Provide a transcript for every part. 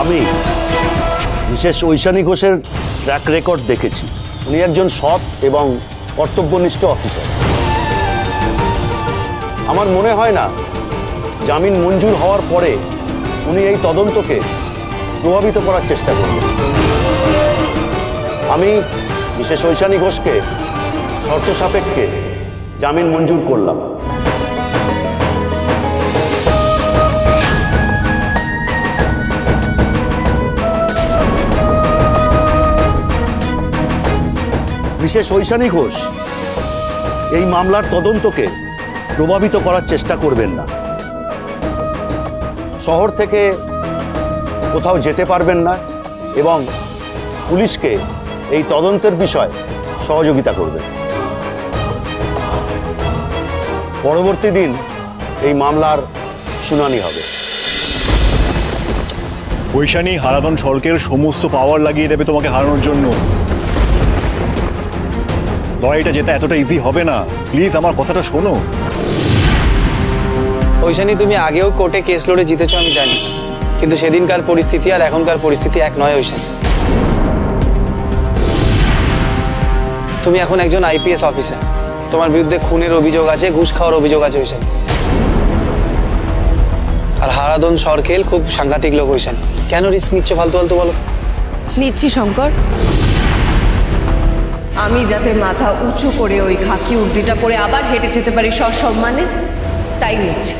আমি বিশেষ ঐশানী ঘোষের ট্র্যাক রেকর্ড দেখেছি। উনি একজন সৎ এবং কর্তব্যনিষ্ঠ অফিসার। আমার মনে হয় না জামিন মঞ্জুর হওয়ার পরে উনি এই তদন্তকে প্রভাবিত করার চেষ্টা করবেন। আমি বিশেষ ঐশানী ঘোষকে শর্ত সাপেক্ষে জামিন মঞ্জুর করলাম। বিশেষ ঐশানী ঘোষ এই মামলার তদন্তকে প্রভাবিত করার চেষ্টা করবেন না। শহর থেকে কোথাও যেতে পারবেন না এবং পুলিশকে এই তদন্তের বিষয় সহযোগিতা করবেন। পরবর্তী দিন এই মামলার শুনানি হবে। ঐশানী হারাধন সরকের সমস্ত পাওয়ার লাগিয়ে দেবে তোমাকে হারানোর জন্য। লড়াইটা যেতে এতটা ইজি হবে না, প্লিজ আমার কথাটা শোনো। ঐশানী, তুমি আগেও কোর্টে কেস লড়ে জিতেছো আমি জানি, কিন্তু সেদিনকার পরিস্থিতি আর এখনকার পরিস্থিতি এক নয় ঐশানী। তুমি এখন একজন আইপিএস অফিসার, তোমার বিরুদ্ধে খুনের অভিযোগ আছে, ঘুষ খাওয়ার অভিযোগ আছে ঐশানী। আর হারাধন সরকেল খুব সাংঘাতিক লোক ঐশানী। কেন রিস্ক নিচ্ছ ফালতু ফালতু বলো? নিচ্ছি শঙ্কর, আমি যাতে মাথা উঁচু করে ওই খাকি উর্দিটা পরে আবার হেঁটে যেতে পারি সসম্মানে, তাই নিচ্ছি।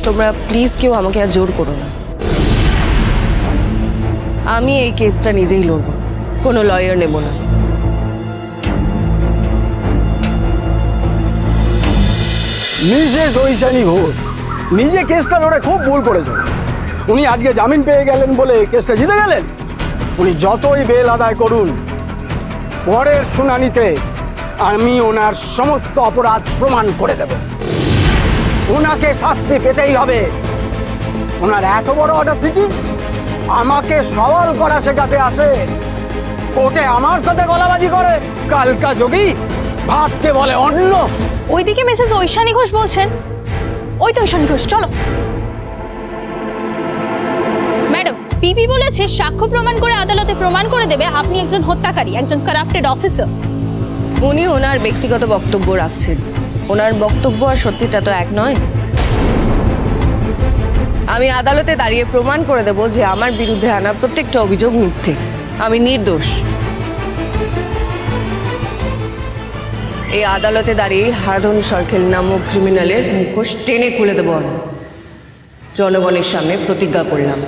তোমরা প্লিজ কেউ আমাকে আর জোর করো না। আমি এই কেসটা নিজেই লড়ব, কোনো লয়ার নেব না। মিসেস ঐশানী ঘোষ নিজে কেসটা লড়ে খুব ভুল করেছেন। উনি আজকে জামিন পেয়ে গেলেন বলে কেসটা জিতে গেলেন। উনি যতই বেল আদায় করুন, পরের শুনানিতে আমি ওনার সমস্ত অপরাধ প্রমাণ করে দেব। ওনাকে শাস্তি পেতেই হবে। ওনার এত বড় অডাসিটি, আমাকে সওয়াল করা শেখাতে আসে, কোর্টে আমার সাথে গলাবাজি করে। কালকা যোগী ভাতকে বলে অন্ন। ওইদিকে মিসেস ঐশানী ঘোষ বলছেন। ওই তো ঐশানী ঘোষ, চলো। ম্যাডাম, পিপি বলেছে সাক্ষ্য প্রমাণ করে আদালতে প্রমাণ করে দেবে আপনি একজন হত্যাকারী, একজন কারাপ্টেড অফিসার। উনি ওনার ব্যক্তিগত বক্তব্য রাখছেন, ওনার বক্তব্য আর সত্যিটা তো এক নয়। আমি আদালতে দাঁড়িয়ে প্রমাণ করে দেব যে আমার বিরুদ্ধে আনা প্রত্যেকটা অভিযোগ মিথ্যে, আমি নির্দোষ। এই আদালতে দাঁড়িয়ে হারাধন সরকেল নামক ক্রিমিনালের মুখোশ টেনে খুলে দেব আমি। জনগণের সামনে প্রতিজ্ঞা করলাম।